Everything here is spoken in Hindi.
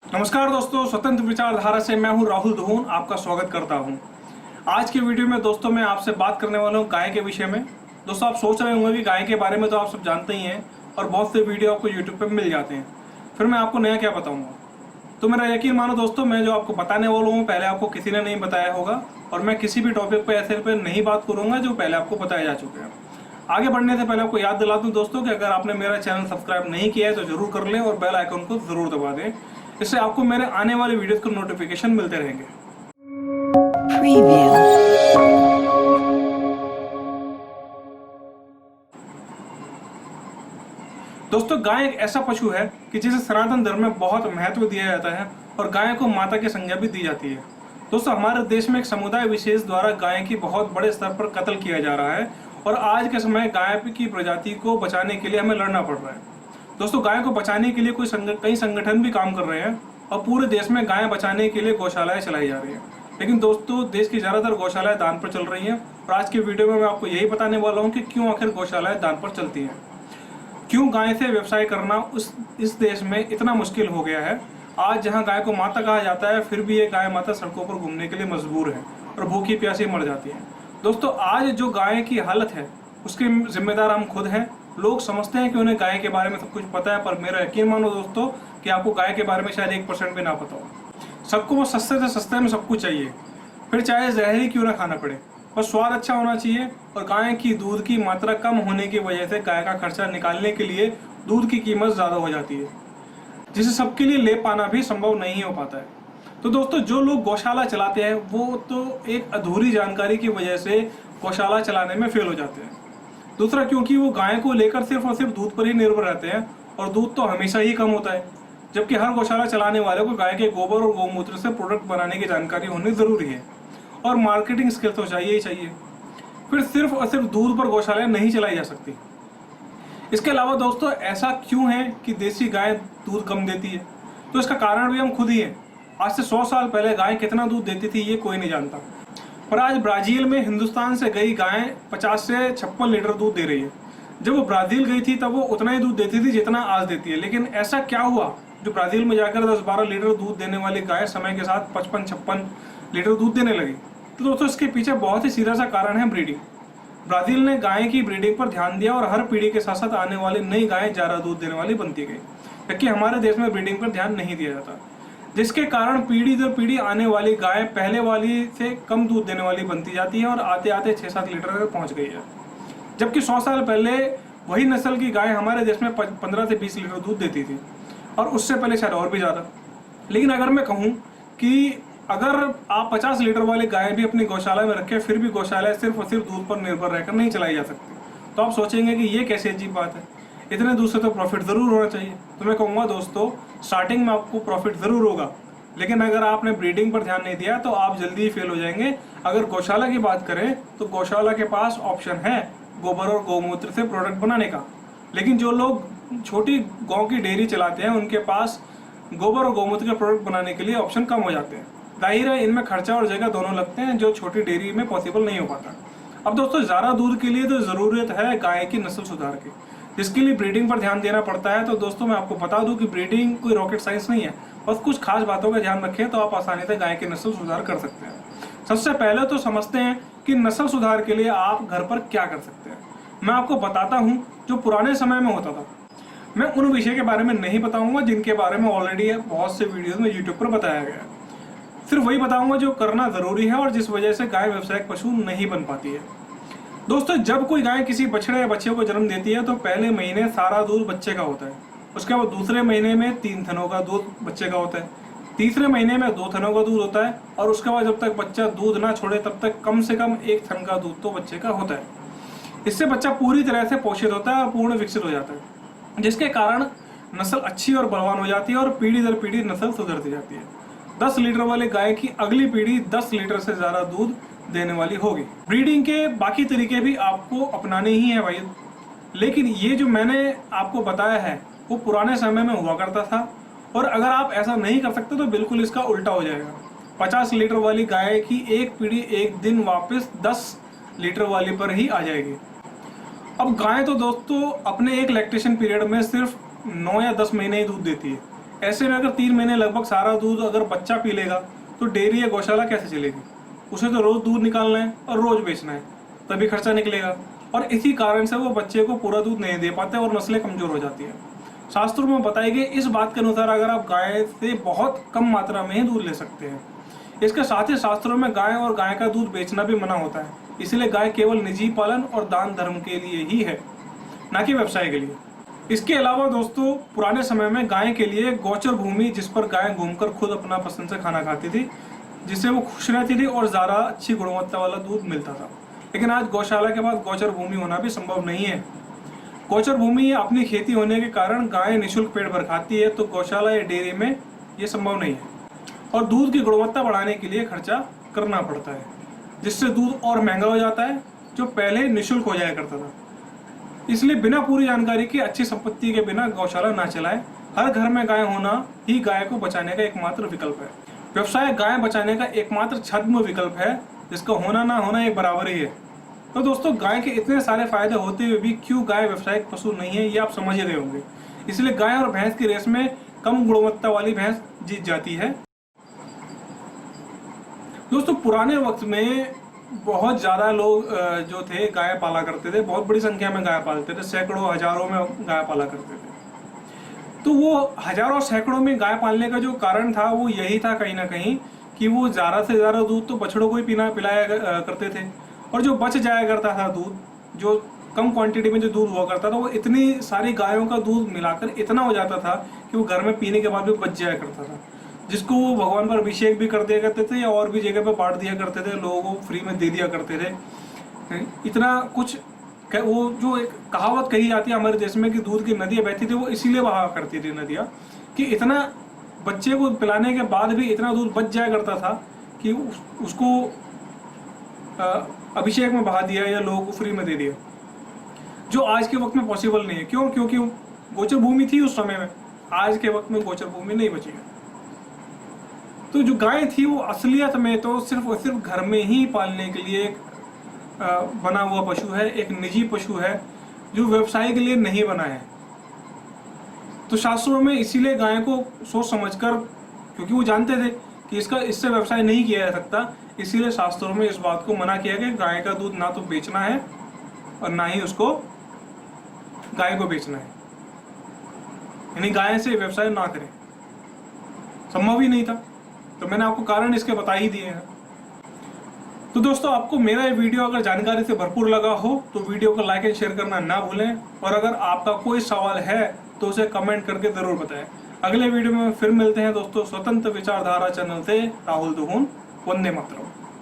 नमस्कार दोस्तों, स्वतंत्र विचारधारा से मैं हूं राहुल दोहन आपका स्वागत करता हूं। आज की वीडियो में दोस्तों मैं आपसे बात करने वाला हूं गाय के विषय में। दोस्तों आप सोच रहे होंगे कि गाय के बारे में तो आप सब जानते ही हैं और बहुत से वीडियो आपको यूट्यूब पे मिल जाते हैं, फिर मैं आपको नया क्या बताऊंगा। तो मेरा यकीन मानो दोस्तों, मैं जो आपको बताने वाला हूँ पहले आपको किसी ने नहीं बताया होगा और मैं किसी भी टॉपिक पर ऐसे पे नहीं बात करूंगा जो पहले आपको बताया जा चुके हैं। आगे बढ़ने से पहले आपको याद दिला दूं दोस्तों कि अगर आपने मेरा चैनल सब्सक्राइब नहीं किया है तो जरूर कर लें और बेल आइकन को जरूर दबा दें। इससे आपको मेरे आने वाले वीडियोस को नोटिफिकेशन मिलते रहेंगे। Preview. दोस्तों गाय एक ऐसा पशु है कि जिसे सनातन धर्म में बहुत महत्व दिया जाता है और गाय को माता की संज्ञा भी दी जाती है। दोस्तों हमारे देश में एक समुदाय विशेष द्वारा गाय की बहुत बड़े स्तर पर कत्ल किया जा रहा है और आज के समय गाय की प्रजाति को बचाने के लिए हमें लड़ना पड़ रहा है। दोस्तों गाय को बचाने के लिए कई संगठन भी काम कर रहे हैं और पूरे देश में गाय बचाने के लिए गौशालाएं चलाई जा रही हैं। लेकिन दोस्तों देश की ज़्यादातर गौशालाएं दान पर चल रही हैं और आज की वीडियो में मैं आपको यही बताने वाला हूं कि क्यों आखिर गौशालाएं दान पर चलती हैं, क्यों गाय से व्यवसाय करना इस देश में इतना मुश्किल हो गया है। आज जहाँ गाय को माता कहा जाता है फिर भी ये गाय माता सड़कों पर घूमने के लिए मजबूर है और भूखी प्यासी मर जाती है। दोस्तों आज जो गाय की हालत है उसके जिम्मेदार हम खुद हैं। लोग समझते हैं कि उन्हें गाय के बारे में सब कुछ पता है, पर मेरा यकीन मानो दोस्तों कि आपको गाय के बारे में शायद 1% भी ना पता हो। सबको वो सस्ते से सस्ते में सब कुछ चाहिए, फिर चाहे जहर ही क्यों ना खाना पड़े, बस स्वाद अच्छा होना चाहिए। और गाय की दूध की मात्रा कम होने की वजह से गाय का खर्चा निकालने के लिए दूध की कीमत ज़्यादा हो जाती है, जिसे सबके लिए ले पाना भी संभव नहीं हो पाता है। तो दोस्तों जो लोग गौशाला चलाते हैं वो तो एक अधूरी जानकारी की वजह से गौशाला चलाने में फेल हो जाते हैं। दूसरा क्योंकि वो गाय को लेकर सिर्फ और सिर्फ दूध पर ही निर्भर रहते हैं और दूध तो हमेशा ही कम होता है, जबकि हर गौशाला चलाने वाले को गाय के गोबर और गौमूत्र से प्रोडक्ट बनाने की जानकारी होनी जरूरी है और मार्केटिंग स्किल तो चाहिए ही चाहिए। फिर सिर्फ और सिर्फ दूध पर गौशालाएं नहीं चलाई जा सकती। इसके अलावा दोस्तों ऐसा क्यों है कि देसी गाय दूध कम देती है, तो इसका कारण भी हम खुद ही हैं। आज से 100 साल पहले गाय कितना दूध देती थी ये कोई नहीं जानता, पर आज ब्राजील में हिंदुस्तान से गई गाय 50 से 56 लीटर दूध दे रही है। जब वो ब्राजील गई थी तब वो उतना ही दूध देती थी जितना आज देती है। लेकिन ऐसा क्या हुआ जो ब्राजील में जाकर 10-12 लीटर दूध देने वाली गाय समय के साथ 55-56 लीटर दूध देने लगी? तो दोस्तों इसके पीछे बहुत ही सीधा सा कारण है ब्रीडिंग। ब्राजील ने गाय की ब्रीडिंग पर ध्यान दिया और हर पीढ़ी के साथ साथ आने वाली नई गायें ज़्यादा दूध देने वाली बनती गई, जबकि हमारे देश में ब्रीडिंग पर ध्यान नहीं दिया जाता, जिसके कारण पीढ़ी दर पीढ़ी आने वाली गाय पहले वाली से कम दूध देने वाली बनती जाती है और आते आते 6-7 लीटर तक पहुंच गई है। जबकि 100 साल पहले वही नस्ल की गाय हमारे देश में 15 से 20 लीटर दूध देती थी और उससे पहले शायद और भी ज़्यादा। लेकिन अगर मैं कहूँ कि अगर आप 50 लीटर वाली गाय भी अपनी गौशाला में रखें फिर भी गौशाला सिर्फ और सिर्फ दूध पर निर्भर रहकर नहीं चलाई जा सकती, तो आप सोचेंगे कि ये कैसी अजीब बात है, इतने दूध से तो प्रॉफिट ज़रूर होना चाहिए। तो मैं कहूँगा दोस्तों स्टार्टिंग में आपको प्रॉफिट ज़रूर होगा, लेकिन अगर आपने ब्रीडिंग पर ध्यान नहीं दिया तो आप जल्दी ही फेल हो जाएंगे। अगर गौशाला की बात करें तो गौशाला के पास ऑप्शन है गोबर और गौमूत्र से प्रोडक्ट बनाने का, लेकिन जो लोग छोटी गाँव की डेयरी चलाते हैं उनके पास गोबर और गौमूत्र के प्रोडक्ट बनाने के लिए ऑप्शन कम हो जाते हैं। जाहिर है इनमें खर्चा और जगह दोनों लगते हैं जो छोटी डेयरी में पॉसिबल नहीं हो पाता। अब दोस्तों ज़्यादा दूध के लिए तो ज़रूरत है गाय की नस्ल सुधार की, जिसके लिए ब्रीडिंग पर ध्यान देना पड़ता है। तो दोस्तों मैं आपको बता दूं कि ब्रीडिंग कोई रॉकेट साइंस नहीं है, बस कुछ खास बातों का ध्यान रखें तो आप आसानी से गाय की नस्ल सुधार कर सकते हैं। सबसे पहले तो समझते हैं कि नस्ल सुधार के लिए आप घर पर क्या कर सकते हैं। मैं आपको बताता हूँ जो पुराने समय में होता था। मैं उन विषय के बारे में नहीं बताऊंगा जिनके बारे में ऑलरेडी बहुत से वीडियोज में यूट्यूब पर बताया गया है। सिर्फ वही बताऊंगा जो करना जरूरी है और जिस वजह से गाय व्यवसायिक पशु नहीं बन पाती है। दोस्तों जब कोई गाय किसी बछड़े या बच्चे को जन्म देती है तो पहले महीने सारा दूध बच्चे का होता है, उसके बाद दूसरे महीने में 3 थनों का दूध बच्चे का होता है, तीसरे महीने में 2 थनों का दूध होता है और उसके बाद जब तक बच्चा दूध ना छोड़े तब तक कम से कम 1 थन का दूध तो बच्चे का होता है। इससे बच्चा पूरी तरह से पोषित होता है और पूर्ण विकसित हो जाता है, जिसके कारण नस्ल अच्छी और बलवान हो जाती है और पीढ़ी दर पीढ़ी नस्ल सुधरती जाती है। 10 लीटर वाले गाय की अगली पीढ़ी 10 लीटर से ज़्यादा दूध देने वाली होगी। ब्रीडिंग के बाकी तरीके भी आपको अपनाने ही है भाई, लेकिन ये जो मैंने आपको बताया है वो पुराने समय में हुआ करता था और अगर आप ऐसा नहीं कर सकते तो बिल्कुल इसका उल्टा हो जाएगा। 50 लीटर वाली गाय की एक पीढ़ी एक दिन वापस 10 लीटर वाली पर ही आ जाएगी। अब गाय तो दोस्तों अपने एक लैक्टेशन पीरियड में सिर्फ 9 या 10 महीने ही दूध देती है, ऐसे में अगर 3 महीने लगभग सारा दूध अगर बच्चा पी लेगा तो डेयरी या गौशाला कैसे चलेगी? उसे तो रोज दूध निकालना है और रोज बेचना है, तभी खर्चा निकलेगा। और इसी कारण से वो बच्चे को पूरा दूध नहीं दे पाते और नस्लें कमजोर हो जाती है। शास्त्रों में बताई गई इस बात के अनुसार अगर आप गाय से बहुत कम मात्रा में ही दूध ले सकते हैं। इसके साथ ही शास्त्रों में गाय और गाय का दूध बेचना भी मना होता है। इसलिए गाय केवल निजी पालन और दान धर्म के लिए ही है, ना कि व्यवसाय के लिए। इसके अलावा दोस्तों, पुराने समय में गाय के लिए गोचर भूमि, जिस पर गाय घूमकर खुद अपना पसंद से खाना खाती थी, जिससे वो खुश रहती थी और ज़्यादा अच्छी गुणवत्ता वाला दूध मिलता था। लेकिन आज गौशाला के बाद गोचर भूमि होना भी संभव नहीं है। गोचर भूमि अपनी खेती होने के कारण गाय निःशुल्क पेट भर खाती है, तो गौशाला या डेयरी में ये संभव नहीं है और दूध की गुणवत्ता बढ़ाने के लिए खर्चा करना पड़ता है, जिससे दूध और महंगा हो जाता है, जो पहले निःशुल्क हो जाया करता था। इसलिए बिना पूरी जानकारी की अच्छी संपत्ति के बिना गौशाला ना चलाएं। हर घर में गाय होना ही गाय को बचाने का एकमात्र विकल्प है। व्यवसाय गाय बचाने का एकमात्र छद्म विकल्प है, जिसका होना ना होना एक बराबर ही है। तो दोस्तों, गाय के इतने सारे फायदे होते हुए भी क्यों गाय व्यावसायिक पशु नहीं है, ये आप समझ ही गए होंगे। इसलिए गाय और भैंस की रेस में कम गुणवत्ता वाली भैंस जीत जाती है। दोस्तों, पुराने वक्त में बहुत ज़्यादा लोग जो थे गाय पाला करते थे, बहुत बड़ी संख्या में गाय पालते थे, सैकड़ों हजारों में गाय पाला करते थे। तो वो हजारों सैकड़ों में गाय पालने का जो कारण था वो यही था कहीं ना कहीं कि वो ज़्यादा से ज़्यादा दूध तो बछड़ों को ही पिलाया करते थे, और जो बच जाया करता था दूध, जो कम क्वांटिटी में जो दूध हुआ करता था, वो इतनी सारी गायों का दूध मिलाकर इतना हो जाता था कि वो घर में पीने के बाद भी बच जाया करता था, जिसको वो भगवान पर अभिषेक भी कर दिया करते थे या और भी जगह पर बांट दिया करते थे, लोगों को फ्री में दे दिया करते थे। इतना कुछ वो जो एक कहावत कही जाती है हमारे देश में कि दूध की नदियाँ बहती थी, वो इसीलिए बहा करती थी नदियाँ कि इतना बच्चे को पिलाने के बाद भी इतना दूध बच जाया करता था कि उसको अभिषेक में बहा दिया या लोगों को फ्री में दे दिया, जो आज के वक्त में पॉसिबल नहीं है। क्यों? क्योंकि गोचर भूमि थी उस समय में, आज के वक्त में गोचर भूमि नहीं बची है। तो जो गाय थी वो असलियत में तो सिर्फ और सिर्फ घर में ही पालने के लिए एक बना हुआ पशु है, एक निजी पशु है, जो व्यवसाय के लिए नहीं बना है। तो शास्त्रों में इसीलिए गाय को सोच समझकर, क्योंकि वो जानते थे कि इससे व्यवसाय नहीं किया जा सकता, इसीलिए शास्त्रों में इस बात को मना किया गया गाय का दूध ना तो बेचना है और ना ही उसको गाय को बेचना है, यानी गाय से व्यवसाय ना करें, संभव ही नहीं था। तो मैंने आपको कारण इसके बता ही दिए हैं। तो दोस्तों, आपको मेरा ये वीडियो अगर जानकारी से भरपूर लगा हो तो वीडियो को लाइक एंड शेयर करना ना भूलें, और अगर आपका कोई सवाल है तो उसे कमेंट करके जरूर बताएं। अगले वीडियो में फिर मिलते हैं दोस्तों, स्वतंत्र विचारधारा चैनल से राहुल दुहून। वंदे मातरम।